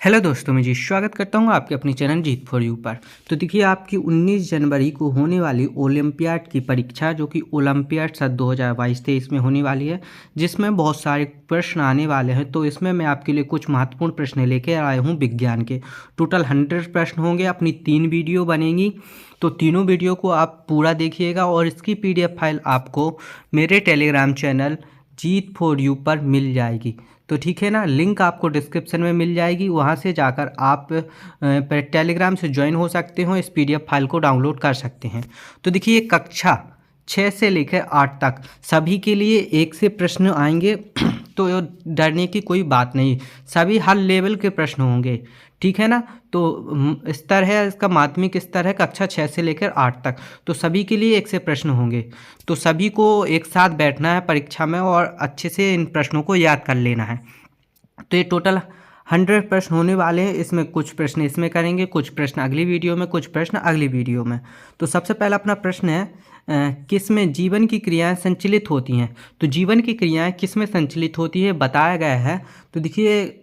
Hello दोस्तों, मैं जी स्वागत करता हूं आपके अपनी चैनल जीत फॉर यू पर। तो देखिए, आपकी 19 जनवरी को होने वाली ओलंपियाड की परीक्षा, जो कि ओलंपियाड सन 2022-23 में होने वाली है, जिसमें बहुत सारे प्रश्न आने वाले हैं। तो इसमें मैं आपके लिए कुछ महत्वपूर्ण प्रश्न लेके आया हूं विज्ञान के। टोटल 100 प्रश्न होंगे, अपनी 3 वीडियो बनेंगी। तो तीनों वीडियो को आप पूरा देखिएगा और इसकी PDF फाइल आपको मेरे Telegram channel Jeet for you पर मिल जाएगी। तो ठीक है ना, लिंक आपको डिस्क्रिप्शन में मिल जाएगी, वहाँ से जाकर आप टेलीग्राम से ज्वाइन हो सकते हो, इस PDF फाइल को डाउनलोड कर सकते हैं। तो देखिए, कक्षा 6 से लेकर 8 तक सभी के लिए एक से प्रश्न आएंगे। तो डरने की कोई बात नहीं, सभी हर लेवल के प्रश्न होंगे, ठीक है ना। तो स्तर है इसका, माध्यमिक स्तर है कक्षा 6 से लेकर 8 तक। तो सभी के लिए एक से प्रश्न होंगे। तो सभी को एक साथ बैठना है परीक्षा में और अच्छे से इन प्रश्नों को याद कर लेना है। तो ये टोटल 100 प्रश्न होने वाले हैं। इसमें कुछ प्रश्न इसमें करेंगे, कुछ प्रश्न अगली वीडियो में, कुछ प्रश्न अगली वीडियो में। तो सबसे पहला अपना प्रश्न है, किस में जीवन की क्रियाएं संचालित होती हैं। तो जीवन की क्रियाएं किस में संचालित होती है बताया गया है। तो देखिए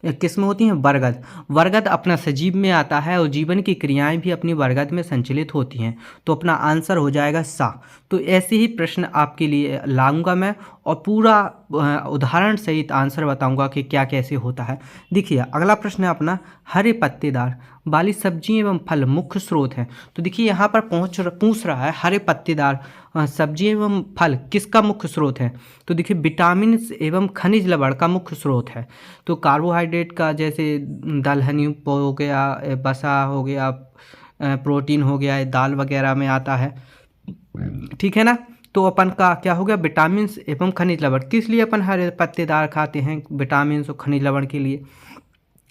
किस में होती हैं, बरगद। बरगद अपना सजीव में आता है और जीवन की क्रियाएं भी अपनी बरगद में संचालित होती हैं। तो अपना आंसर हो जाएगा सा। तो ऐसे ही प्रश्न आपके लिए लाऊंगा मैं और पूरा उदाहरण सहित आंसर बताऊंगा कि क्या कैसे होता है। देखिए, अगला प्रश्न है अपना, हरे पत्तेदार वाली सब्जी एवं फल मुख्य स्रोत है। तो देखिए, यहाँ पर पूछ रहा है हरे पत्तेदार सब्जी एवं फल किसका मुख्य स्रोत है। तो देखिए, विटामिन एवं खनिज लवण का मुख्य स्रोत है। तो कार्बोहाइड्रेट का जैसे दलहनी हो गया, बसा हो गया, प्रोटीन हो गया, दाल वगैरह में आता है, ठीक है ना। तो अपन का क्या हो गया, विटामिन एवं खनिज लवण। किस लिए अपन हरे पत्तेदार खाते हैं, विटामिन और खनिज लवण के लिए।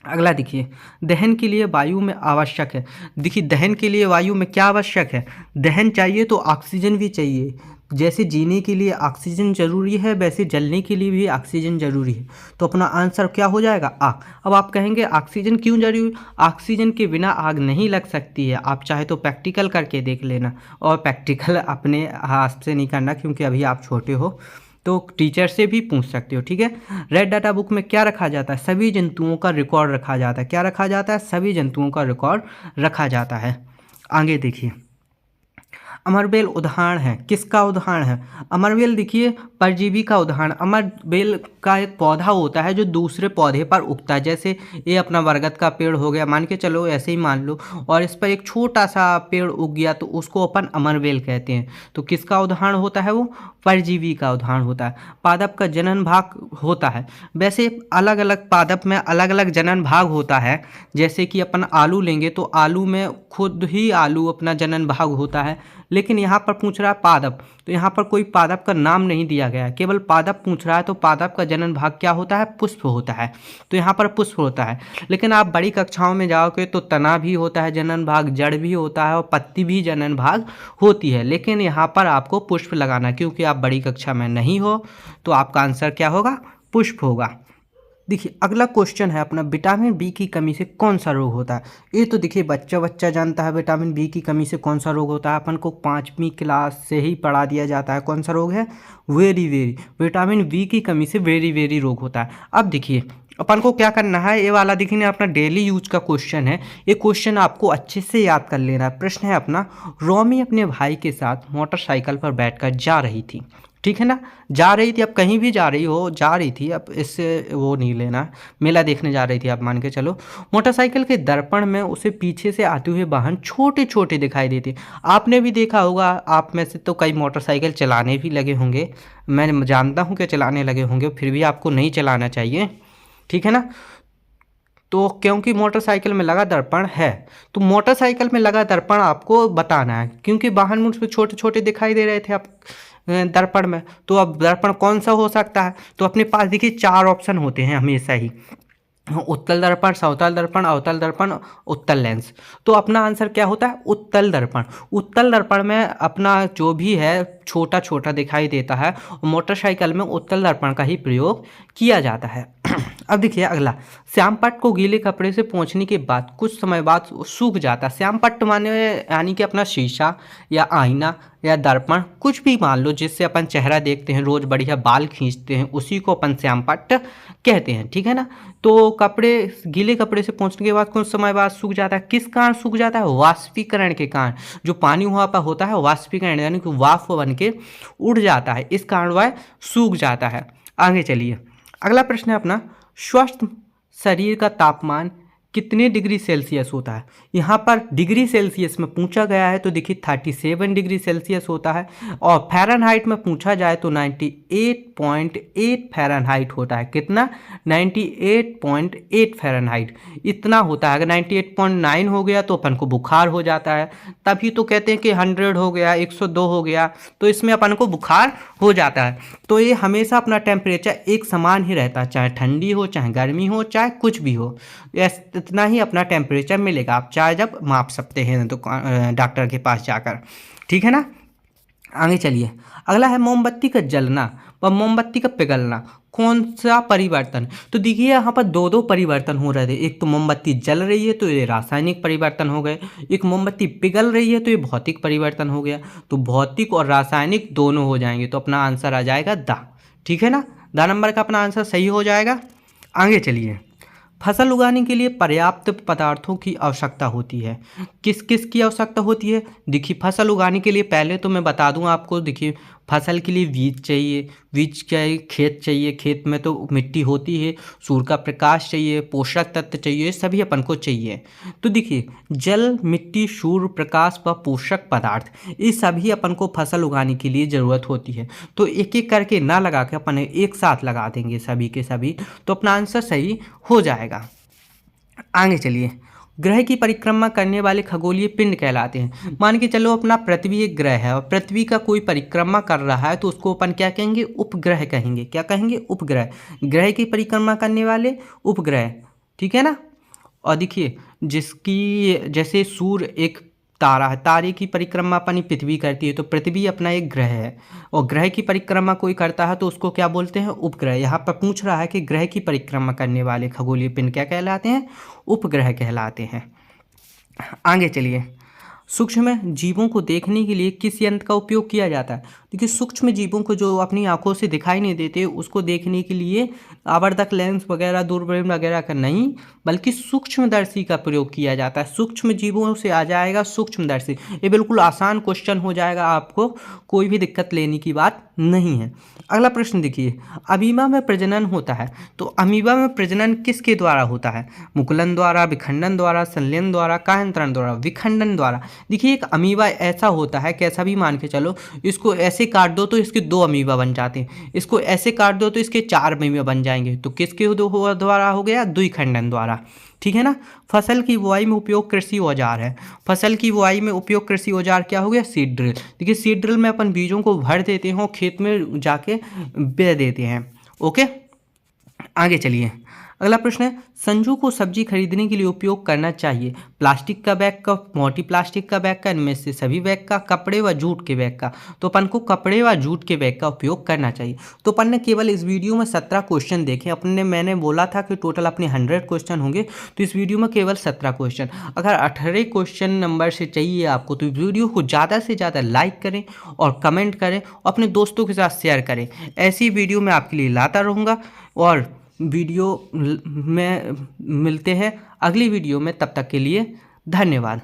अगला देखिए, दहन के लिए वायु में आवश्यक है। देखिए, दहन के लिए वायु में क्या आवश्यक है, दहन चाहिए तो ऑक्सीजन भी चाहिए। जैसे जीने के लिए ऑक्सीजन जरूरी है, वैसे जलने के लिए भी ऑक्सीजन जरूरी है। तो अपना आंसर क्या हो जाएगा, आग। अब आप कहेंगे ऑक्सीजन क्यों जरूरी, ऑक्सीजन के बिना आग नहीं लग सकती है। आप चाहे तो प्रैक्टिकल करके देख लेना, और प्रैक्टिकल अपने हाथ से नहीं करना क्योंकि अभी आप छोटे हो, तो टीचर से भी पूछ सकते हो, ठीक है। रेड डाटा बुक में क्या रखा जाता है, सभी जंतुओं का रिकॉर्ड रखा जाता है। क्या रखा जाता है, सभी जंतुओं का रिकॉर्ड रखा जाता है। आगे देखिए, अमरबेल उदाहरण है, किसका उदाहरण है। अमरबेल देखिए परजीवी का उदाहरण। अमरबेल का एक पौधा होता है जो दूसरे पौधे पर उगता है। जैसे ये अपना बरगद का पेड़ हो गया, मान के चलो, ऐसे ही मान लो, और इस पर एक छोटा सा पेड़ उग गया तो उसको अपन अमरबेल कहते हैं। तो किसका उदाहरण होता है, वो परजीवी का उदाहरण होता है। पादप का जनन भाग होता है। वैसे अलग अलग पादप में अलग अलग जनन भाग होता है। जैसे कि अपन आलू लेंगे तो आलू में खुद ही आलू अपना जनन भाग होता है, लेकिन यहाँ पर पूछ रहा है पादप, तो यहाँ पर कोई पादप का नाम नहीं दिया गया है, केवल पादप पूछ रहा है। तो पादप का जनन भाग क्या होता है, पुष्प होता है। तो यहाँ पर पुष्प होता है। लेकिन आप बड़ी कक्षाओं में जाओगे तो तना भी होता है जनन भाग, जड़ भी होता है और पत्ती भी जनन भाग होती है। लेकिन यहाँ पर आपको पुष्प लगाना, क्योंकि आप बड़ी कक्षा में नहीं हो, तो आपका आंसर क्या होगा, पुष्प होगा। देखिए, अगला क्वेश्चन है अपना, विटामिन बी की कमी से कौन सा रोग होता है। ये तो देखिए बच्चा जानता है, विटामिन बी की कमी से कौन सा रोग होता है। अपन को 5वीं क्लास से ही पढ़ा दिया जाता है। कौन सा रोग है, वेरी वेरी, विटामिन बी की कमी से वेरी वेरी रोग होता है। अब देखिए, अपन को क्या करना है, ये वाला देखिए अपना डेली यूज का क्वेश्चन है। ये क्वेश्चन आपको अच्छे से याद कर लेना है। प्रश्न है अपना, रोमी अपने भाई के साथ मोटरसाइकिल पर बैठकर जा रही थी, ठीक है ना। जा रही थी, अब कहीं भी जा रही हो, जा रही थी, अब इससे वो नहीं लेना, मेला देखने जा रही थी आप मान के चलो। मोटरसाइकिल के दर्पण में उसे पीछे से आते हुए वाहन छोटे छोटे दिखाई देते। आपने भी देखा होगा, आप में से तो कई मोटरसाइकिल चलाने भी लगे होंगे, मैं जानता हूँ कि चलाने लगे होंगे, फिर भी आपको नहीं चलाना चाहिए, ठीक है ना। तो क्योंकि मोटरसाइकिल में लगा दर्पण है, तो मोटरसाइकिल में लगा दर्पण आपको बताना है, क्योंकि वाहन मुझ पर छोटे छोटे दिखाई दे रहे थे आप दर्पण में। तो अब दर्पण कौन सा हो सकता है, तो अपने पास देखिए 4 ऑप्शन होते हैं हमेशा ही, उत्तल दर्पण, सवतल दर्पण, अवतल दर्पण, उत्तल लेंस। तो अपना आंसर क्या होता है, उत्तल दर्पण। उत्तल दर्पण में अपना जो भी है छोटा छोटा दिखाई देता है, और मोटरसाइकिल में उत्तल दर्पण का ही प्रयोग किया जाता है। अब देखिए अगला, श्याम पट्ट को गीले कपड़े से पोंछने के बाद कुछ समय बाद सूख जाता है। श्याम पट्ट माने यानी कि अपना शीशा या आईना या दर्पण, कुछ भी मान लो जिससे अपन चेहरा देखते हैं, रोज बढ़िया बाल खींचते हैं, उसी को अपन श्याम पट्ट कहते हैं, ठीक है ना। तो कपड़े गीले कपड़े से पोंछने के बाद कुछ समय बाद सूख जाता है। किस कारण सूख जाता है? वाष्पीकरण के कारण। जो पानी वहाँ पर होता है वाष्पीकरण यानी कि वाष्प बन के उड़ जाता है, इस कारण वह सूख जाता है। आगे चलिए, अगला प्रश्न है अपना, स्वस्थ शरीर का तापमान कितने डिग्री सेल्सियस होता है? यहाँ पर डिग्री सेल्सियस में पूछा गया है तो देखिए 37 डिग्री सेल्सियस होता है, और फ़ारेनहाइट में पूछा जाए तो 98.8 फ़ारेनहाइट होता है। कितना? 98.8 फ़ारेनहाइट इतना होता है। अगर 98.9 हो गया तो अपन को बुखार हो जाता है, तभी तो कहते हैं कि 100 हो गया, 102 हो गया तो इसमें अपन को बुखार हो जाता है। तो ये हमेशा अपना टेम्परेचर एक समान ही रहता है, चाहे ठंडी हो, चाहे गर्मी हो, चाहे कुछ भी हो, इतना ही अपना टेम्परेचर मिलेगा। आप चाहे जब माप सकते हैं तो डॉक्टर के पास जाकर, ठीक है ना। आगे चलिए, अगला है मोमबत्ती का जलना व मोमबत्ती का पिघलना कौन सा परिवर्तन? तो देखिए यहाँ पर दो परिवर्तन हो रहे थे। एक तो मोमबत्ती जल रही है तो ये रासायनिक परिवर्तन हो गए, एक मोमबत्ती पिघल रही है तो ये भौतिक परिवर्तन हो गया। तो भौतिक और रासायनिक दोनों हो जाएंगे, तो अपना आंसर आ जाएगा द, ठीक है ना। द नंबर का अपना आंसर सही हो जाएगा। आगे चलिए, फसल उगाने के लिए पर्याप्त पदार्थों की आवश्यकता होती है। किस किस की आवश्यकता होती है? देखिए फसल उगाने के लिए पहले तो मैं बता दूं आपको, देखिए फसल के लिए बीज चाहिए, बीज चाहिए, खेत चाहिए, खेत में तो मिट्टी होती है, सूर्य का प्रकाश चाहिए, पोषक तत्व चाहिए, सभी अपन को चाहिए। तो देखिए जल, मिट्टी, सूर्य प्रकाश व पोषक पदार्थ, ये सभी अपन को फसल उगाने के लिए ज़रूरत होती है। तो एक एक करके ना लगा के अपन एक साथ लगा देंगे सभी के सभी, तो अपना आंसर सही हो जाएगा। आगे चलिए, ग्रह की परिक्रमा करने वाले खगोलीय पिंड कहलाते हैं। मान के चलो अपना पृथ्वी एक ग्रह है और पृथ्वी का कोई परिक्रमा कर रहा है तो उसको अपन क्या कहेंगे? उपग्रह कहेंगे। क्या कहेंगे? उपग्रह। ग्रह की परिक्रमा करने वाले उपग्रह, ठीक है ना। और देखिए जिसकी, जैसे सूर्य एक तारा है, तारे की परिक्रमा अपनी पृथ्वी करती है, तो पृथ्वी अपना एक ग्रह है, और ग्रह की परिक्रमा कोई करता है तो उसको क्या बोलते हैं? उपग्रह। यहाँ पर पूछ रहा है कि ग्रह की परिक्रमा करने वाले खगोलीय पिंड क्या कहलाते हैं? उपग्रह कहलाते हैं। आगे चलिए, सूक्ष्म जीवों को देखने के लिए किस यंत्र का उपयोग किया जाता है? देखिए सूक्ष्म जीवों को जो अपनी आंखों से दिखाई नहीं देते, उसको देखने के लिए आवर्धक लेंस वगैरह, दूरबीन वगैरह का नहीं, बल्कि सूक्ष्मदर्शी का प्रयोग किया जाता है। सूक्ष्म जीवों से आ जाएगा सूक्ष्मदर्शी। ये बिल्कुल आसान क्वेश्चन हो जाएगा, आपको कोई भी दिक्कत लेने की बात नहीं है। अगला प्रश्न देखिए, अमीबा में प्रजनन होता है, तो अमीबा में प्रजनन किसके द्वारा होता है? मुकुलन द्वारा, विखंडन द्वारा, संलयन द्वारा, कायांतरण द्वारा? विखंडन द्वारा। देखिए एक अमीबा ऐसा होता है, कैसा भी मान के चलो, इसको ऐसे काट दो तो इसके 2 अमीबा बन जाते हैं, इसको ऐसे काट दो तो इसके 4 अमीबा बन जाएंगे। तो किसके द्वारा हो गया? द्विखंडन द्वारा, ठीक है ना। फसल की बुआई में उपयोग कृषि औजार है। फसल की बुआई में उपयोग कृषि औजार क्या हो गया? Seed drill. देखिए सीड ड्रिल में अपन बीजों को भर देते हैं और खेत में जाके बे देते हैं। ओके, आगे चलिए, अगला प्रश्न है, संजू को सब्जी खरीदने के लिए उपयोग करना चाहिए प्लास्टिक का बैग का, मोटी प्लास्टिक का बैग का, इनमें से सभी बैग का, कपड़े व जूट के बैग का? तो अपन को कपड़े व जूट के बैग का उपयोग करना चाहिए। तो अपन ने केवल इस वीडियो में 17 क्वेश्चन देखे। मैंने बोला था कि टोटल अपने 100 क्वेश्चन होंगे, तो इस वीडियो में केवल 17 क्वेश्चन। अगर 18 क्वेश्चन नंबर से चाहिए आपको तो इस वीडियो को ज़्यादा से ज़्यादा लाइक करें और कमेंट करें और अपने दोस्तों के साथ शेयर करें। ऐसी वीडियो मैं आपके लिए लाता रहूँगा, और वीडियो में मिलते हैं अगली वीडियो में। तब तक के लिए धन्यवाद।